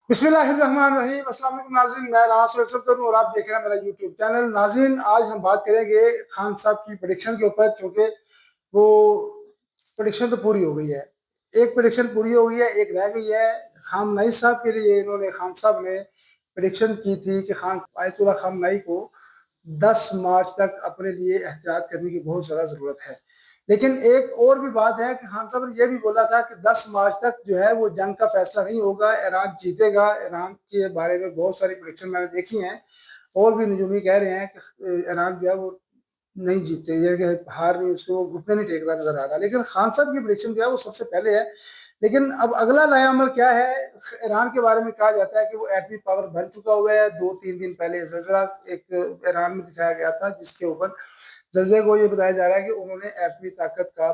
बिस्मिल्लाहिर्रहमानिर्रहीम। अस्सलाम वालेकुम नाज़रीन, मैं राना सोहेल और आप देख रहे हैं मेरा यूट्यूब चैनल। नाज़रीन, आज हम बात करेंगे खान साहब की प्रेडिक्शन के ऊपर, क्योंकि वो प्रेडिक्शन तो पूरी हो गई है। एक प्रेडिक्शन पूरी हो गई है, एक रह गई है। खामनई साहब के लिए इन्होंने, खान साहब ने प्रेडिक्शन की थी कि आयतुल्लाह खामनई को 10 मार्च तक अपने लिए एहतियात करने की बहुत ज़्यादा ज़रूरत है। लेकिन एक और भी बात है कि खान साहब ने यह भी बोला था कि 10 मार्च तक जो है वो जंग का फैसला नहीं होगा, ईरान जीतेगा। ईरान के बारे में बहुत सारी प्रेडिक्शन मैंने देखी हैं, और भी नजूमी कह रहे हैं कि ईरान जो है वो नहीं जीते, ये कि हार नहीं, उसको वो घुटने नहीं टेकता नजर आ रहा। लेकिन खान साहब की प्रेडिक्शन जो है वो सबसे पहले है। लेकिन अब अगला नया अमल क्या है? ईरान के बारे में कहा जाता है कि वो एटमी पावर बन चुका हुआ है। 2-3 दिन पहले जल्जला एक ईरान में दिखाया गया था, जिसके ऊपर जल्जे को ये बताया जा रहा है कि उन्होंने एटमी ताकत का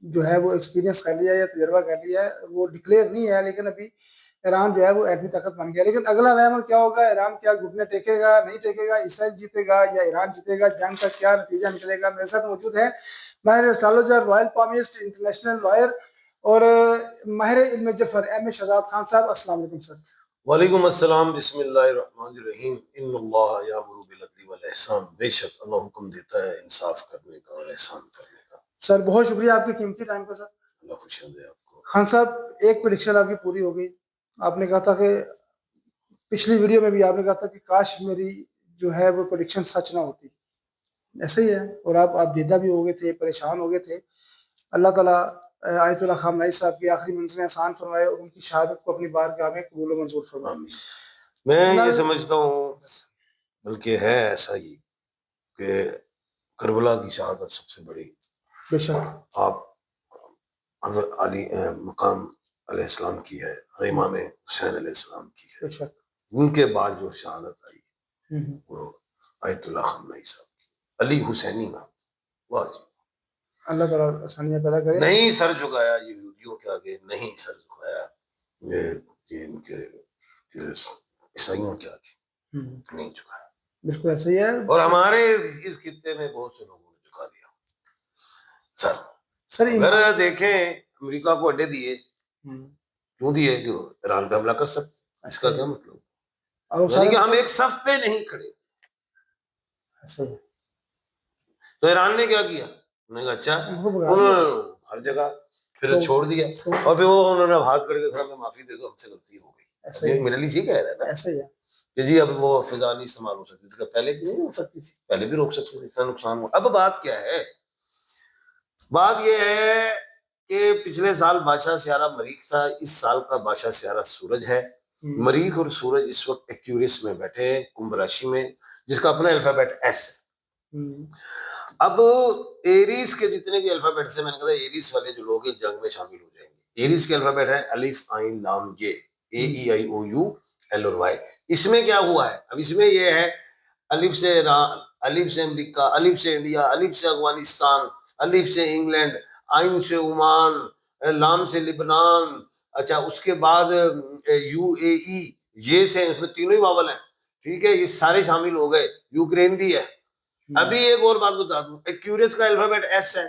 जो है वो एक्सपीरियंस कर लिया या तजर्बा कर लिया है। वो डिक्लेयर नहीं है, लेकिन अभी ईरान जो है वो एटमी ताकत बन गया। लेकिन अगला नया अमल क्या होगा? ईरान क्या घुटने टेकेगा, नहीं टेकेगा? इसराइल जीतेगा या ईरान जीतेगा? जंग का क्या नतीजा निकलेगा? मेरे साथ मौजूद है माहिर astrologer, royal palmist, international lawyer और माहिर इल्म जफर एम ए शहजाद खान साहब। अस्सलाम वालेकुम सर। वालेकुम अस्सलाम। बिस्मिल्लाहिर्रहमानिर्रहीम। इन्नल्लाह यामुरु बिल अदली वल ihsan। बेशक अल्लाह हुक्म देता है इंसाफ करने का और एहसान करने का। सर बहुत शुक्रिया आपके कीमती टाइम का। सर अल्लाह खुशियां दे आपको। खान साहब, एक प्रेडिक्शन आपकी पूरी हो गई। आपने कहा था कि पिछली वीडियो में भी आपने कहा था कि काश मेरी जो है वो प्रेडिक्शन सच ना होती। ऐसे ही है, और आप दीदा भी हो गए थे, परेशान हो गए थे। अल्लाह ताला आयतुल्लाह खामनई साहब की आखिरी मंजिलें आसान फरमाए और उनकी शहादत को अपनी बारगाह में कबूल व मंजूर फरमाए। मैं ये समझता हूँ, बल्कि है ऐसा ही कि करबला की शहादत सबसे बड़ी। बेशक आप हज़रत अली मकाम अलैहिस्सलाम की है, इमाम हुसैन अलैहिस्सलाम की है। बेशक उनके बाद जो शहादत आई वो आयतुल्लाह खामनई साहब की, अली हुसैनी नाम। वाह जी, अल्लाह ताला आसानियां पैदा करे। नहीं सर झुकाया यहूदियों के आगे, नहीं सर झुकाया ये इनके ईसाइयों के आगे, नहीं झुकाया। बिल्कुल ऐसा ही है। और हमारे इस खित्ते में बहुत से लोगों ने झुका दिया। सर अगर देखें, अमेरिका को अड्डे दिए, क्यों दिए? कि ईरान पे हमला कर सकते। इसका क्या मतलब? यानी कि हम एक सफ पे नहीं खड़े। तो ईरान ने क्या किया? उन्होंने कहा अच्छा, उन्होंने हर जगह फिर छोड़ दिया, और फिर वो उन्होंने भाग करके सर हमें माफी दे दो, हमसे गलती हो गई। मेरे लिए ये कह रहा है ना, ऐसा ही है कि जी अब वो फिजा नहीं इस्तेमाल हो सकती थी, पहले भी नहीं हो सकती थी, पहले भी रोक सकते थे, इतना नुकसान हुआ। अब बात क्या है? बात ये है कि पिछले साल बादशाह सियारा मरीख था, इस साल का बादशाह सियारा सूरज है। मरीख और सूरज इस वक्त एक्यूरियस में बैठे हैं, कुंभ राशि में, जिसका अपना अल्फाबेट एस है। अब एरीज के जितने भी अल्फाबेट से, मैंने कहा एरीज वाले जो लोग हैं जंग में शामिल हो जाएंगे। एरीज के अल्फाबेट है अलिफ आइन लाम ये, ए ई आई ओ यू एल और वाई। इसमें क्या हुआ है? अब इसमें ये है अलिफ से अलिफ से अमेरिका, अलिफ से इंडिया, अलिफ से अफगानिस्तान, अलिफ से इंग्लैंड, आइन से ओमान, लाम से लिबनान। अच्छा, उसके बाद यूएई, ये से, इसमें तीनों ही वावल हैं, ठीक है, ये सारे शामिल हो गए। यूक्रेन भी है। अभी एक और बात बता दूं, एक्यूरियस का अल्फाबेट एस है,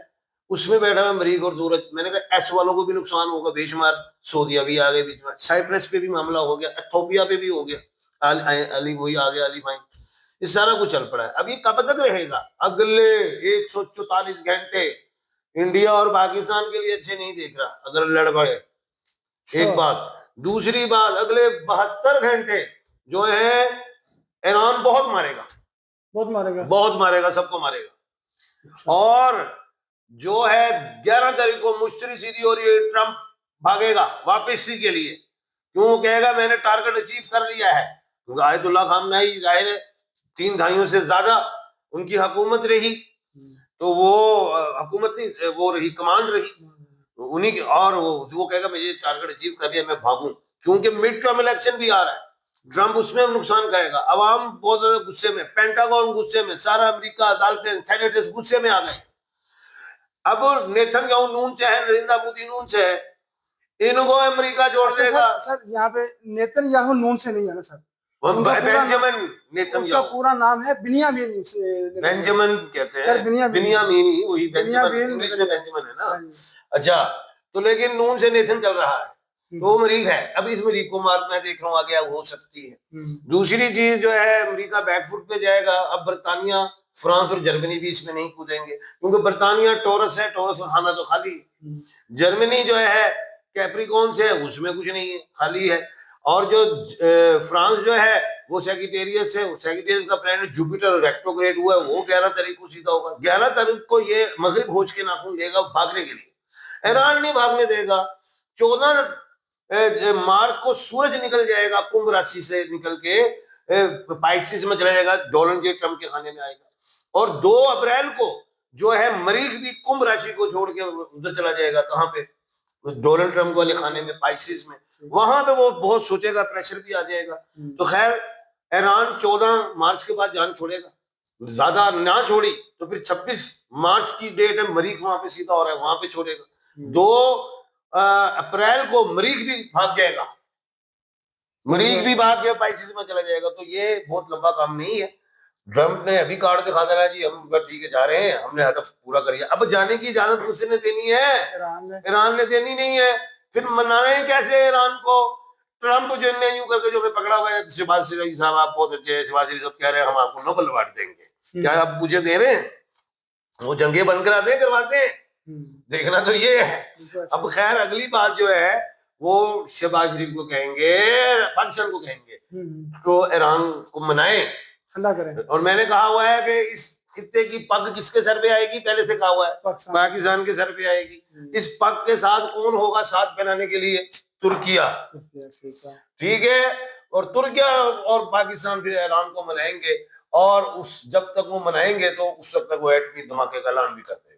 उसमें बैठा है मरीख और सूरज। मैंने कहा एस वालों को भी नुकसान होगा बेशुमार। सऊदीया भी आ गए बीच में, साइप्रस पे भी मामला हो गया, इथोपिया पे भी हो गया, अली वही आ गया, अली फाइन, ये सारा कुछ चल पड़ा है। अब ये कब तक रहेगा? अगले 144 घंटे इंडिया और पाकिस्तान के लिए अच्छे नहीं देख रहा अगर लड़ पड़े। एक बात। दूसरी बात, अगले 72 घंटे जो है ईरान बहुत मारेगा, बहुत मारेगा, सबको मारेगा। और जो है 11 तारीख को मुश्तरी सीधी हो रही है, ट्रंप भागेगा वापसी के लिए। क्यों? कहेगा मैंने टारगेट अचीव कर लिया है, क्योंकि आयतुल्लाह खामनई जाहिर है 3 दहाइयों से ज्यादा उनकी हुकूमत रही, तो वो हुकूमत नहीं, वो रही कमांड रही उन्हीं की, और वो कहेगा मैं ये टारगेट अचीव कर लिया, मैं भागूं। क्योंकि मिड टर्म इलेक्शन भी आ रहा है, ट्रंप उसमें नुकसान खाएगा। अवाम बहुत ज्यादा गुस्से में, पेंटागन गुस्से में, सारा अमेरिका, अदालतें, सेनेटर्स गुस्से में आ गए। अब नेतन्याहू नून से है, नरेंद्र मोदी नून से है, इनको अमेरिका जोड़ देगा। सर यहाँ पे नेतन्याहू नून से नहीं है ना सर, बेंजामिन नेतन्याहू, उसका पूरा नाम है बिन्यामीन। बेंजामिन कहते हैं, बिन्यामीन ही, वही बेंजामिन, इंग्लिश में बेंजामिन है ना। अच्छा, तो लेकिन नून से नेथन चल रहा है। तो वो मरीख है। अब इस मरीख को मार मैं देख रहा हूँ आगे हो सकती है। दूसरी चीज जो है, अमेरिका बैकफुट पे जाएगा। अब बर्तानिया, फ्रांस और जर्मनी भी इसमें नहीं कूदेंगे, क्योंकि बर्तानिया टोरस है, टोरस का खाना तो खाली है। जर्मनी जो है कैप्रिकॉन से, उसमें कुछ नहीं है, खाली है। और जो फ्रांस जो है वो सैगिटेरियस है, सैगिटेरियस का प्लैनेट जुपिटर रेट्रोग्रेड हुआ है, वो 11 तारीख को सीधा होगा। 11 तारीख को ये मगरिब होश के नाखून लेगा भागने के लिए। ईरान नहीं भागने देगा। 14 मार्च को सूरज निकल जाएगा कुंभ राशि से निकल के पाइसिस में चला जाएगा, डोनाल्ड जे ट्रम्प के खाने में आएगा। और 2 अप्रैल को जो है मरीख भी कुंभ राशि को छोड़ के उधर चला जाएगा। कहां पे? डोनाल्ड ट्रम्प वाले खाने में, पाइसिस में। वहां पे वो बहुत सोचेगा, प्रेशर भी आ जाएगा। तो खैर ईरान 14 मार्च के बाद जान छोड़ेगा। ज्यादा ना छोड़ी तो फिर 26 मार्च की डेट है, मरीख वहां पे सीधा हो रहा है, वहां पे छोड़ेगा। 2 अप्रैल को मरीख भी भाग जाएगा, मरीख भी भाग गया, पाइसिस में चला जाएगा। तो ये बहुत लंबा काम नहीं है। ट्रम्प ने अभी कार्ड दिखा देना जी, हम ठीक है जा रहे हैं, हमने हदफ पूरा कर लिया। अब जाने की इजाजत किसने देनी है? ईरान ने देनी नहीं है। फिर मनाना है कैसे ईरान को? ट्रम्प जो ने यूं करके जो हमें पकड़ा हुआ है, शहबाज शरीफ साहब आप बहुत अच्छे हैं, शहबाज शरीफ साहब कह रहे हैं हम आपको नोबेल अवार्ड देंगे, क्या आप मुझे दे रहे हैं? वो जंगे बंद कराते हैं, करवाते हैं, देखना तो ये है। अब खैर अगली बात जो है वो शहबाज शरीफ को कहेंगे, पाकिस्तान को कहेंगे तो ईरान को मनाए, ठंडा करें। और मैंने कहा हुआ है कि इस खित्ते की पग किसके सर पे आएगी? पहले से कहा हुआ है पाकिस्तान के सर पे आएगी। इस पग के साथ कौन होगा साथ पहनाने के लिए? तुर्किया, ठीक है। और तुर्किया और पाकिस्तान फिर ईरान को मनाएंगे, और उस जब तक वो मनाएंगे तो उस वक्त तक वो एटमी धमाके का ऐलान भी कर देगा।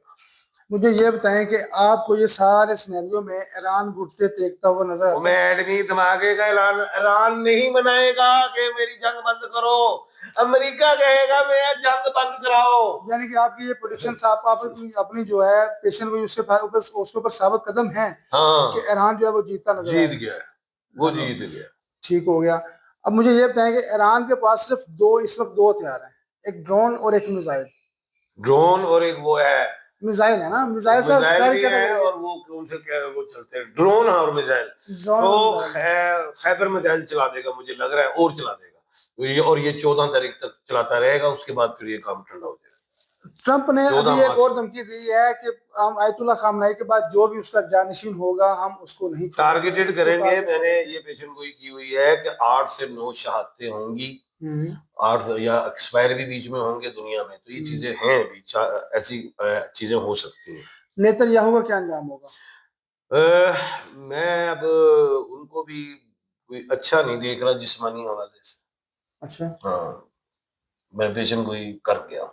मुझे ये बताएं कि आपको ये सारे सिनेरियो में ईरान घुटते टेकता हुआ नजर आता है? मैं एटमी धमाके का ऐलान ईरान नहीं मनाएगा कि मेरी जंग बंद करो, अमेरिका कहेगा मैं जंग बंद कराओ। यानी कि आपकी ये प्रेडिक्शन आप अपनी जो है पेशेंट को उसके ऊपर साबित कदम है कि ईरान जो है वो जीत गया, वो जीत गया, ठीक हो गया। अब मुझे ये बताएं कि ईरान के पास सिर्फ इस वक्त दो हथियार हैं, एक ड्रोन और एक मिसाइल। ड्रोन और एक वो है मिसाइल है ना, मिसाइल भी है, और वो उनसे क्या वो चलते हैं ड्रोन और मिसाइल। तो खैबर मिसाइल चला देगा मुझे लग रहा है, और चला देगा, और ये 14 तारीख तक चलाता रहेगा, उसके बाद फिर ये काम ठंडा हो जाएगा। ट्रंप ने अभी एक और धमकी दी है कि हम आयतुल्ला खामनाई के बाद जो भी उसका जानशीन होगा हम उसको नहीं टारगेटेड करेंगे। मैंने ये पेशन गोई की हुई है कि 8 से 9 शहादतें होंगी, 8 या एक्सपायर भी बीच में होंगे दुनिया में। तो ये चीजें हैं भी, ऐसी चीजें हो सकती हैं। नेतन्याहू का क्या अंजाम होगा? मैं अब उनको भी कोई अच्छा नहीं देख रहा जिस्मानी हवाले से। अच्छा, हाँ, मैं पेशन गोई कर गया।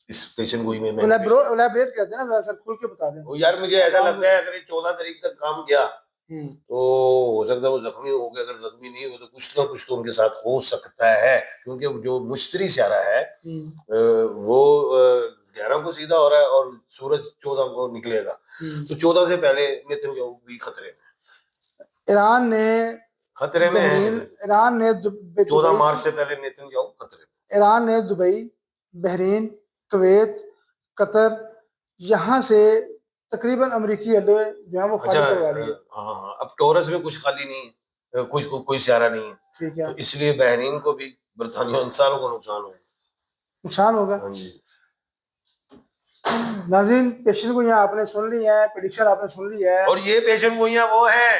इस पेशन गोई में मैं एलैबोरेट करते हैं ना, जरा खुल के बता दें। वो यार मुझे ऐसा लगता है अगर 14 तारीख तक काम गया तो हो सकता है वो जख्मी हो गए। अगर जख्मी नहीं हो तो कुछ ना कुछ तो उनके साथ हो सकता है, क्योंकि जो मुश्तरी सियारा है वो 11 को सीधा हो रहा है और सूरज 14 को निकलेगा। तो 14 से पहले नेतन्याहू भी खतरे में, ईरान ने खतरे में है। ईरान ने 14 मार्च से पहले नेतन्याहू खतरे में। ईरान ने दुबई, बहरीन, कुवैत, कतर, यहाँ से तकरीबन अमेरिकी अड्डे जो है वो खाली करवा रहे हैं। हाँ, अब टोरस में कुछ खाली नहीं है, कोई सियारा नहीं है, ठीक है। तो इसलिए बहरीन को भी, बरतानिया इंसानों को नुकसान होगा। हाँ जी। नाज़रीन, पेशन गोइयां आपने सुन ली है, प्रेडिक्शन आपने सुन ली है, और ये पेशन गोइयां वो हैं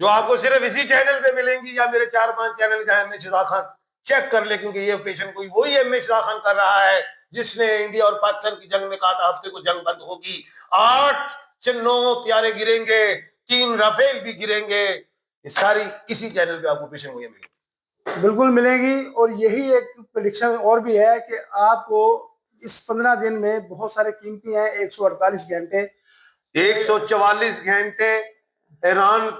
जो आपको सिर्फ इसी चैनल पे मिलेंगी, या मेरे 4-5 चैनल का एम एच रज़ा खान चेक कर ले, क्योंकि ये पेशन गोई वही एम एच रज़ा खान कर रहा है जिसने इंडिया और पाकिस्तान की जंग में कहा था हफ्ते को जंग बंद होगी, 8 से 9 त्यारे गिरेंगे, 3 राफेल भी गिरेंगे। ये सारी इसी चैनल पे आपको पेशन गोइयां मिलेंगी, बिल्कुल मिलेंगी। और यही एक प्रेडिक्शन और भी है कि आपको इस 15 दिन में बहुत सारे कीमती हैं, 148 घंटे, 144 घंटे ईरान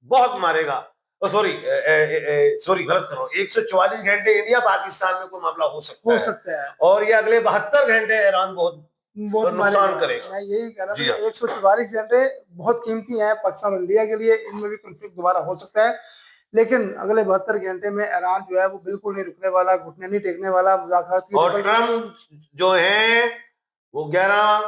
बहुत मारेगा। सॉरी गलत कर रहा हूँ, 144 घंटे इंडिया पाकिस्तान में कोई मामला हो सकता है, और ये अगले 72 घंटे ईरान बहुत नुकसान करेगा। मैं यही कह रहा था, 144 घंटे बहुत कीमती हैं पाकिस्तान और इंडिया के लिए, इनमें भी कॉन्फ्लिक्ट दोबारा हो सकता है, लेकिन अगले 72 घंटे में ईरान जो है वो बिल्कुल नहीं रुकने वाला, घुटने नहीं टेकने वाला। मुज़ाकरात की और ट्रम्प जो है वो 11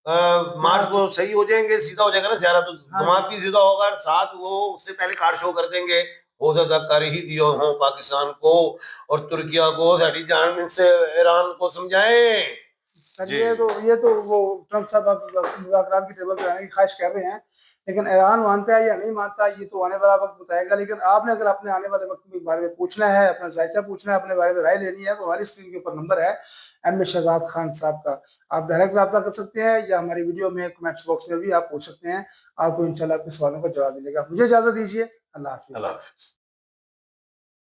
मार्च को सही हो जाएंगे, सीधा हो जाएगा ना चेहरा, तो हाँ। दिमाग भी सीधा होगा, साथ वो उससे पहले कार्ड शो कर देंगे, हो सकता है कर ही दियो हो पाकिस्तान को और तुर्किया को, साड़ी जान से ईरान को समझाएं। सर जी। ये तो वो ट्रम्प साहब अब मुज़ाकरात की टेबल पे आने की ख्वाहिश कर रहे हैं, लेकिन ईरान मानता है या नहीं मानता ये तो आने वाला वक्त बताएगा। लेकिन आपने अगर अपने आने वाले वक्त के बारे में पूछना है, अपना जायजा पूछना है, अपने बारे में राय लेनी है, तो हमारी स्क्रीन के ऊपर नंबर है एम ए शहजाद खान साहब का, आप डायरेक्ट रब्ता कर सकते हैं या हमारी वीडियो में कमेंट्स बॉक्स में भी आप पूछ सकते हैं, आपको इंशाल्लाह आपके सवालों का जवाब मिलेगा। मुझे इजाज़त दीजिए, अल्लाह हाफिज़। अल्लाह हाफिज।